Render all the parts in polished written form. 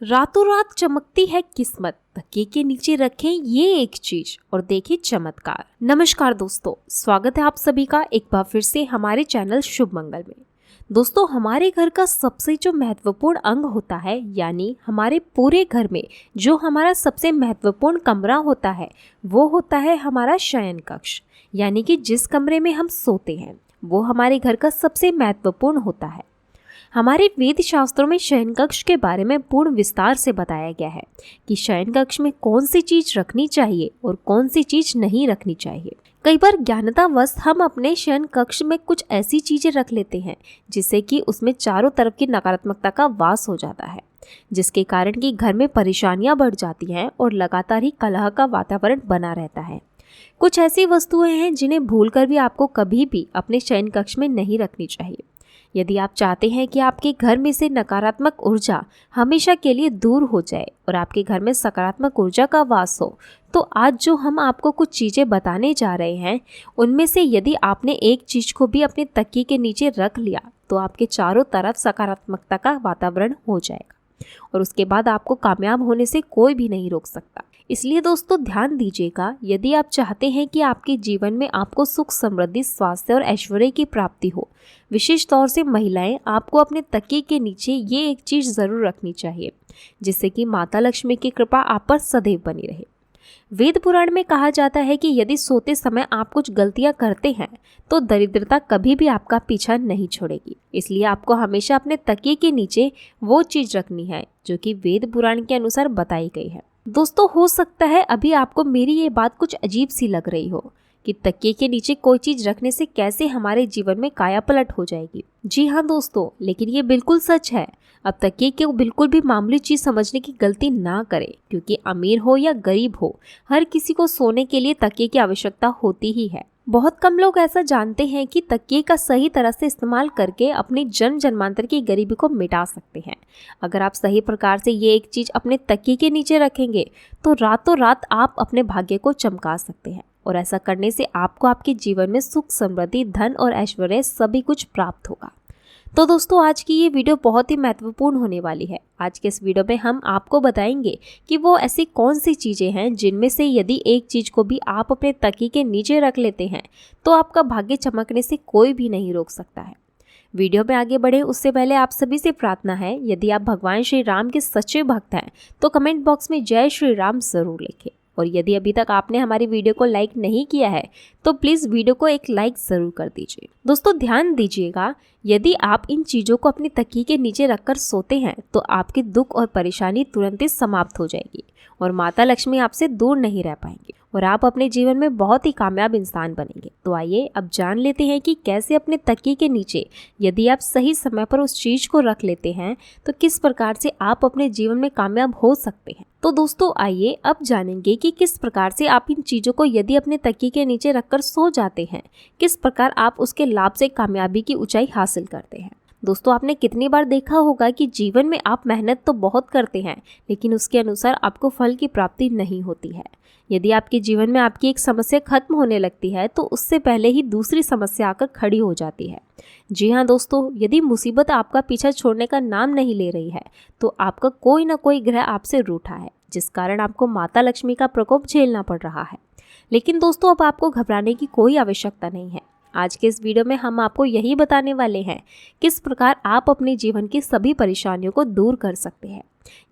रातों रात चमकती है किस्मत, तकिए के नीचे रखें ये एक चीज और देखें चमत्कार। नमस्कार दोस्तों, स्वागत है आप सभी का एक बार फिर से हमारे चैनल शुभ मंगल में। दोस्तों, हमारे घर का सबसे जो महत्वपूर्ण अंग होता है, यानी हमारे पूरे घर में जो हमारा सबसे महत्वपूर्ण कमरा होता है, वो होता है हमारा शयन कक्ष। यानी कि जिस कमरे में हम सोते हैं वो हमारे घर का सबसे महत्वपूर्ण होता है। हमारे वेद शास्त्रों में शयन कक्ष के बारे में पूर्ण विस्तार से बताया गया है कि शयन कक्ष में कौन सी चीज रखनी चाहिए और कौन सी चीज नहीं रखनी चाहिए। कई बार ज्ञानतावश हम अपने शयन कक्ष में कुछ ऐसी चीजें रख लेते हैं जिससे कि उसमें चारों तरफ की नकारात्मकता का वास हो जाता है, जिसके कारण कि घर में परेशानियां बढ़ जाती हैं और लगातार ही कलह का वातावरण बना रहता है। कुछ ऐसी वस्तुएं हैं जिन्हें भूलकर भी आपको कभी भी अपने शयन कक्ष में नहीं रखनी चाहिए। यदि आप चाहते हैं कि आपके घर में से नकारात्मक ऊर्जा हमेशा के लिए दूर हो जाए और आपके घर में सकारात्मक ऊर्जा का वास हो, तो आज जो हम आपको कुछ चीज़ें बताने जा रहे हैं, उनमें से यदि आपने एक चीज़ को भी अपने तकिए के नीचे रख लिया तो आपके चारों तरफ सकारात्मकता का वातावरण हो जाएगा और उसके बाद आपको कामयाब होने से कोई भी नहीं रोक सकता। इसलिए दोस्तों ध्यान दीजिएगा, यदि आप चाहते हैं कि आपके जीवन में आपको सुख, समृद्धि, स्वास्थ्य और ऐश्वर्य की प्राप्ति हो, विशेष तौर से महिलाएं, आपको अपने तकिए के नीचे ये एक चीज़ ज़रूर रखनी चाहिए जिससे कि माता लक्ष्मी की कृपा आप पर सदैव बनी रहे। वेद पुराण में कहा जाता है कि यदि सोते समय आप कुछ गलतियां करते हैं तो दरिद्रता कभी भी आपका पीछा नहीं छोड़ेगी। इसलिए आपको हमेशा अपने तकिए के नीचे वो चीज़ रखनी है जो कि वेद पुराण के अनुसार बताई गई है। दोस्तों, हो सकता है अभी आपको मेरी ये बात कुछ अजीब सी लग रही हो कि तकिए के नीचे कोई चीज रखने से कैसे हमारे जीवन में कायापलट हो जाएगी। जी हाँ दोस्तों, लेकिन ये बिल्कुल सच है। अब तकिए को बिल्कुल भी मामूली चीज समझने की गलती ना करें, क्योंकि अमीर हो या गरीब हो, हर किसी को सोने के लिए तकिए की आवश्यकता होती ही है। बहुत कम लोग ऐसा जानते हैं कि तकिए का सही तरह से इस्तेमाल करके अपने जन्म जन्मांतर की गरीबी को मिटा सकते हैं। अगर आप सही प्रकार से ये एक चीज अपने तकिए के नीचे रखेंगे तो रातों रात आप अपने भाग्य को चमका सकते हैं और ऐसा करने से आपको आपके जीवन में सुख, समृद्धि, धन और ऐश्वर्य सभी कुछ प्राप्त होगा। तो दोस्तों, आज की ये वीडियो बहुत ही महत्वपूर्ण होने वाली है। आज के इस वीडियो में हम आपको बताएंगे कि वो ऐसी कौन सी चीज़ें हैं जिनमें से यदि एक चीज़ को भी आप अपने तकिए के नीचे रख लेते हैं तो आपका भाग्य चमकने से कोई भी नहीं रोक सकता है। वीडियो में आगे बढ़े उससे पहले आप सभी से प्रार्थना है, यदि आप भगवान श्री राम के सच्चे भक्त हैं तो कमेंट बॉक्स में जय श्री राम जरूर लिखें। और यदि अभी तक आपने हमारी वीडियो को लाइक नहीं किया है तो प्लीज़ वीडियो को एक लाइक ज़रूर कर दीजिए। दोस्तों ध्यान दीजिएगा, यदि आप इन चीज़ों को अपने तकिए के नीचे रखकर सोते हैं तो आपके दुख और परेशानी तुरंत ही समाप्त हो जाएगी और माता लक्ष्मी आपसे दूर नहीं रह पाएंगी और आप अपने जीवन में बहुत ही कामयाब इंसान बनेंगे। तो आइए अब जान लेते हैं कि कैसे अपने तकिए के नीचे यदि आप सही समय पर उस चीज़ को रख लेते हैं तो किस प्रकार से आप अपने जीवन में कामयाब हो सकते हैं। तो दोस्तों आइए अब जानेंगे कि किस प्रकार से आप इन चीज़ों को यदि अपने तकिए के नीचे रखकर सो जाते हैं, किस प्रकार आप उसके लाभ से कामयाबी की ऊंचाई हासिल करते हैं। दोस्तों, आपने कितनी बार देखा होगा कि जीवन में आप मेहनत तो बहुत करते हैं लेकिन उसके अनुसार आपको फल की प्राप्ति नहीं होती है। यदि आपके जीवन में आपकी एक समस्या खत्म होने लगती है तो उससे पहले ही दूसरी समस्या आकर खड़ी हो जाती है। जी हाँ दोस्तों, यदि मुसीबत आपका पीछा छोड़ने का नाम नहीं ले रही है तो आपका कोई ना कोई ग्रह आपसे रूठा है, जिस कारण आपको माता लक्ष्मी का प्रकोप झेलना पड़ रहा है। लेकिन दोस्तों, अब आपको घबराने की कोई आवश्यकता नहीं है। आज के इस वीडियो में हम आपको यही बताने वाले हैं किस प्रकार आप अपने जीवन की सभी परेशानियों को दूर कर सकते हैं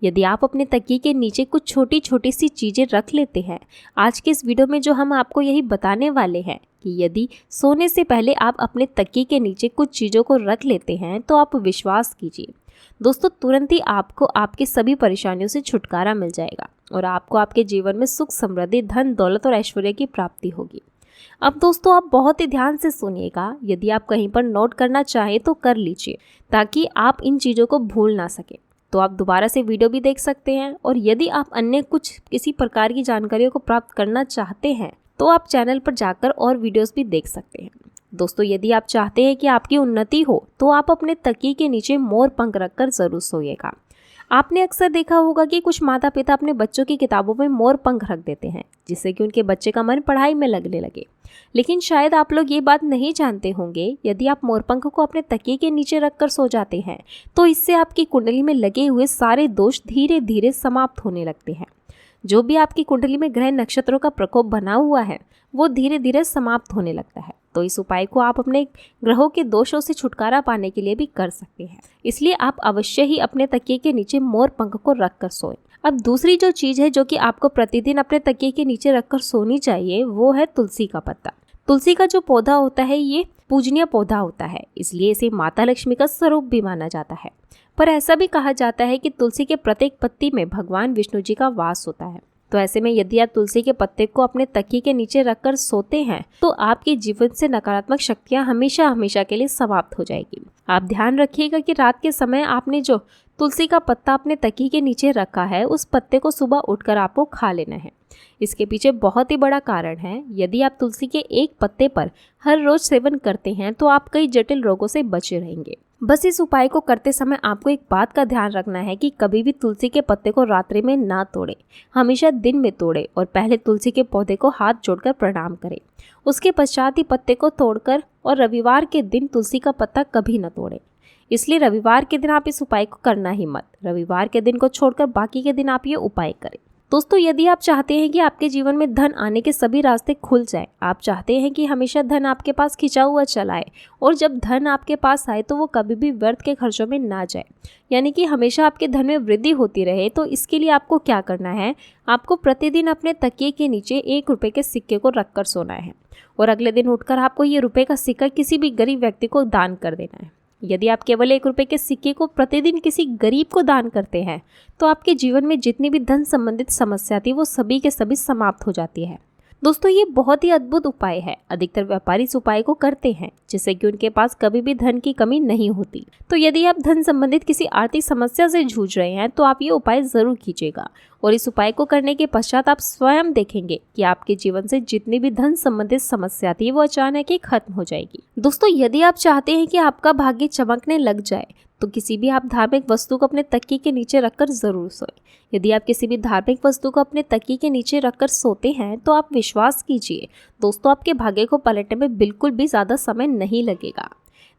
यदि आप अपने तकिए के नीचे कुछ छोटी छोटी सी चीज़ें रख लेते हैं। आज के इस वीडियो में जो हम आपको यही बताने वाले हैं कि यदि सोने से पहले आप अपने तकिए के नीचे कुछ चीज़ों को रख लेते हैं तो आप विश्वास कीजिए दोस्तों, तुरंत ही आपको आपके सभी परेशानियों से छुटकारा मिल जाएगा और आपको आपके जीवन में सुख, समृद्धि, धन, दौलत और ऐश्वर्य की प्राप्ति होगी। अब दोस्तों, आप बहुत ही ध्यान से सुनिएगा। यदि आप कहीं पर नोट करना चाहें तो कर लीजिए ताकि आप इन चीज़ों को भूल ना सकें। तो आप दोबारा से वीडियो भी देख सकते हैं और यदि आप अन्य कुछ किसी प्रकार की जानकारियों को प्राप्त करना चाहते हैं तो आप चैनल पर जाकर और वीडियोस भी देख सकते हैं। दोस्तों, यदि आप चाहते हैं कि आपकी उन्नति हो तो आप अपने तकिए के नीचे मोर पंख रखकर जरूर सोइएगा। आपने अक्सर देखा होगा कि कुछ माता पिता अपने बच्चों की किताबों में मोर पंख रख देते हैं जिससे कि उनके बच्चे का मन पढ़ाई में लगने लगे। लेकिन शायद आप लोग ये बात नहीं जानते होंगे, यदि आप मोरपंख को अपने तकिए के नीचे रखकर सो जाते हैं तो इससे आपकी कुंडली में लगे हुए सारे दोष धीरे धीरे समाप्त होने लगते हैं। जो भी आपकी कुंडली में ग्रह नक्षत्रों का प्रकोप बना हुआ है वो धीरे धीरे समाप्त होने लगता है। तो इस उपाय को आप अपने ग्रहों के दोषों से छुटकारा पाने के लिए भी कर सकते हैं। इसलिए आप अवश्य ही अपने तकिए के नीचे मोर पंख को रखकर सोएं। अब दूसरी जो चीज़ है जो कि आपको प्रतिदिन अपने तकिए के नीचे रखकर सोनी चाहिए वो है तुलसी का पत्ता। तुलसी का जो पौधा होता है ये पूजनीय पौधा होता है, इसलिए इसे माता लक्ष्मी का स्वरूप भी माना जाता है। पर ऐसा भी कहा जाता है कि तुलसी के प्रत्येक पत्ती में भगवान विष्णु जी का वास होता है। तो ऐसे में यदि आप तुलसी के पत्ते को अपने तकिए के नीचे रखकर सोते हैं तो आपके जीवन से नकारात्मक शक्तियां हमेशा हमेशा के लिए समाप्त हो जाएगी। आप ध्यान रखिएगा कि रात के समय आपने जो तुलसी का पत्ता अपने तकिए के नीचे रखा है उस पत्ते को सुबह उठकर आपको खा लेना है। इसके पीछे बहुत ही बड़ा कारण है। यदि आप तुलसी के एक पत्ते पर हर रोज सेवन करते हैं तो आप कई जटिल रोगों से बचे रहेंगे। बस इस उपाय को करते समय आपको एक बात का ध्यान रखना है कि कभी भी तुलसी के पत्ते को रात्रि में ना तोड़े, हमेशा दिन में तोड़े और पहले तुलसी के पौधे को हाथ जोड़कर प्रणाम करें। उसके पश्चात ही पत्ते को तोड़कर और रविवार के दिन तुलसी का पत्ता कभी न तोड़े। इसलिए रविवार के दिन आप इस उपाय को करना ही मत। रविवार के दिन को छोड़कर बाकी के दिन आप ये उपाय करें। दोस्तों, यदि आप चाहते हैं कि आपके जीवन में धन आने के सभी रास्ते खुल जाए, आप चाहते हैं कि हमेशा धन आपके पास खिंचा हुआ चला आए और जब धन आपके पास आए तो वो कभी भी व्यर्थ के खर्चों में ना जाए, यानी कि हमेशा आपके धन में वृद्धि होती रहे, तो इसके लिए आपको क्या करना है, आपको प्रतिदिन अपने तकिए के नीचे 1 रुपये के सिक्के को रखकर सोना है और अगले दिन उठकर आपको ये रुपये का सिक्का किसी भी गरीब व्यक्ति को दान कर देना है। यदि आप केवल 1 रुपये के सिक्के को प्रतिदिन किसी गरीब को दान करते हैं तो आपके जीवन में जितनी भी धन संबंधित समस्या थी वो सभी के सभी समाप्त हो जाती है। दोस्तों, ये बहुत ही अद्भुत उपाय है। अधिकतर व्यापारी इस उपाय को करते हैं जिससे कि उनके पास कभी भी धन की कमी नहीं होती। तो यदि आप धन संबंधित किसी आर्थिक समस्या से जूझ रहे हैं तो आप ये उपाय जरूर कीजिएगा और इस उपाय को करने के पश्चात आप स्वयं देखेंगे कि आपके जीवन से जितनी भी धन संबंधित समस्या थी वो अचानक ही खत्म हो जाएगी। दोस्तों, यदि आप चाहते हैं कि आपका भाग्य चमकने लग जाए तो किसी भी आप धार्मिक वस्तु को अपने तकिए के नीचे रखकर जरूर सोएं। यदि आप किसी भी धार्मिक वस्तु को अपने तकिए के नीचे रखकर सोते हैं तो आप विश्वास कीजिए दोस्तों, आपके भाग्य को पलटने में बिल्कुल भी ज़्यादा समय नहीं लगेगा।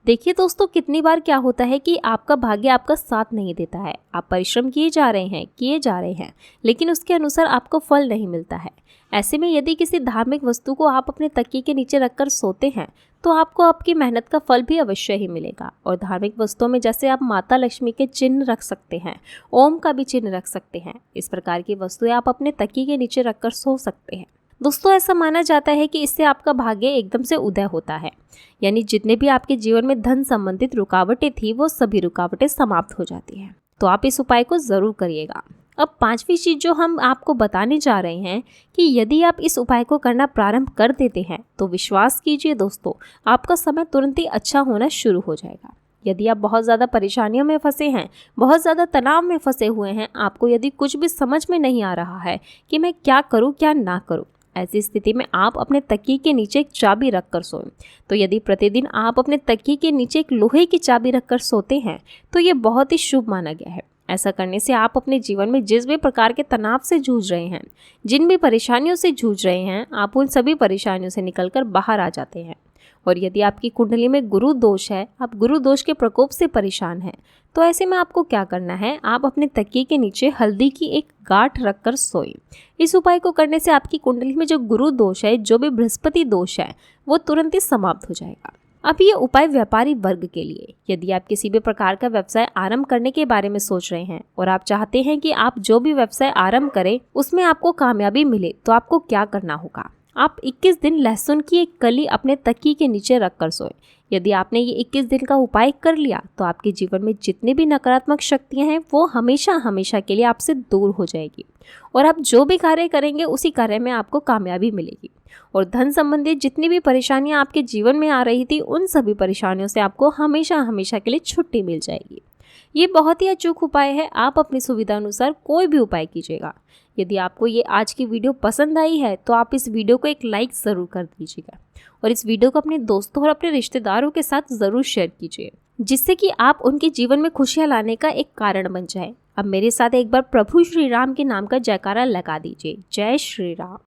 देखिए दोस्तों, कितनी बार क्या होता है कि आपका भाग्य आपका साथ नहीं देता है। आप परिश्रम किए जा रहे हैं लेकिन उसके अनुसार आपको फल नहीं मिलता है। ऐसे में यदि किसी धार्मिक वस्तु को आप अपने तकिए के नीचे रखकर सोते हैं तो आपको आपकी मेहनत का फल भी अवश्य ही मिलेगा। और धार्मिक वस्तुओं में जैसे आप माता लक्ष्मी के चिन्ह रख सकते हैं, ओम का भी चिन्ह रख सकते हैं, इस प्रकार की वस्तुएं आप अपने तकिए के नीचे रखकर सो सकते हैं। दोस्तों, ऐसा माना जाता है कि इससे आपका भाग्य एकदम से उदय होता है, यानी जितने भी आपके जीवन में धन संबंधित रुकावटें थी वो सभी रुकावटें समाप्त हो जाती हैं। तो आप इस उपाय को जरूर करिएगा। अब 5वीं चीज़ जो हम आपको बताने जा रहे हैं कि यदि आप इस उपाय को करना प्रारंभ कर देते हैं तो विश्वास कीजिए दोस्तों, आपका समय तुरंत ही अच्छा होना शुरू हो जाएगा। यदि आप बहुत ज़्यादा परेशानियों में फंसे हैं, बहुत ज़्यादा तनाव में फंसे हुए हैं, आपको यदि कुछ भी समझ में नहीं आ रहा है कि मैं क्या करूं क्या ना करूं, ऐसी स्थिति में आप अपने तकिए के नीचे एक चाबी रखकर सोएं। तो यदि प्रतिदिन आप अपने तकिए के नीचे एक लोहे की चाबी रखकर सोते हैं तो ये बहुत ही शुभ माना गया है। ऐसा करने से आप अपने जीवन में जिस भी प्रकार के तनाव से जूझ रहे हैं, जिन भी परेशानियों से जूझ रहे हैं, आप उन सभी परेशानियों से निकलकर बाहर आ जाते हैं। और यदि आपकी कुंडली में गुरु दोष है, आप गुरु दोष के प्रकोप से परेशान हैं, तो ऐसे में आपको क्या करना है, आप अपने तकिए के नीचे हल्दी की एक गांठ रखकर सोएं। इस उपाय को करने से आपकी कुंडली में जो गुरु दोष है, जो भी बृहस्पति दोष है, वो तुरंत ही समाप्त हो जाएगा। अब ये उपाय व्यापारी वर्ग के लिए। यदि आप किसी भी प्रकार का व्यवसाय आरंभ करने के बारे में सोच रहे हैं और आप चाहते हैं कि आप जो भी व्यवसाय आरंभ करें उसमें आपको कामयाबी मिले, तो आपको क्या करना होगा, आप 21 दिन लहसुन की एक कली अपने तकिए के नीचे रखकर सोएं। यदि आपने ये 21 दिन का उपाय कर लिया तो आपके जीवन में जितनी भी नकारात्मक शक्तियां हैं वो हमेशा हमेशा के लिए आपसे दूर हो जाएगी और आप जो भी कार्य करेंगे उसी कार्य में आपको कामयाबी मिलेगी। और धन संबंधित जितनी भी परेशानियां आपके जीवन में आ रही थी उन सभी परेशानियों से आपको हमेशा हमेशा के लिए छुट्टी मिल जाएगी। ये बहुत ही अचूक उपाय है, आप अपनी सुविधा अनुसार कोई भी उपाय कीजिएगा। यदि आपको ये आज की वीडियो पसंद आई है तो आप इस वीडियो को एक लाइक ज़रूर कर दीजिएगा और इस वीडियो को अपने दोस्तों और अपने रिश्तेदारों के साथ ज़रूर शेयर कीजिए, जिससे कि आप उनके जीवन में खुशियाँ लाने का एक कारण बन जाए। अब मेरे साथ एक बार प्रभु श्री राम के नाम का जयकारा लगा दीजिए। जय श्री राम।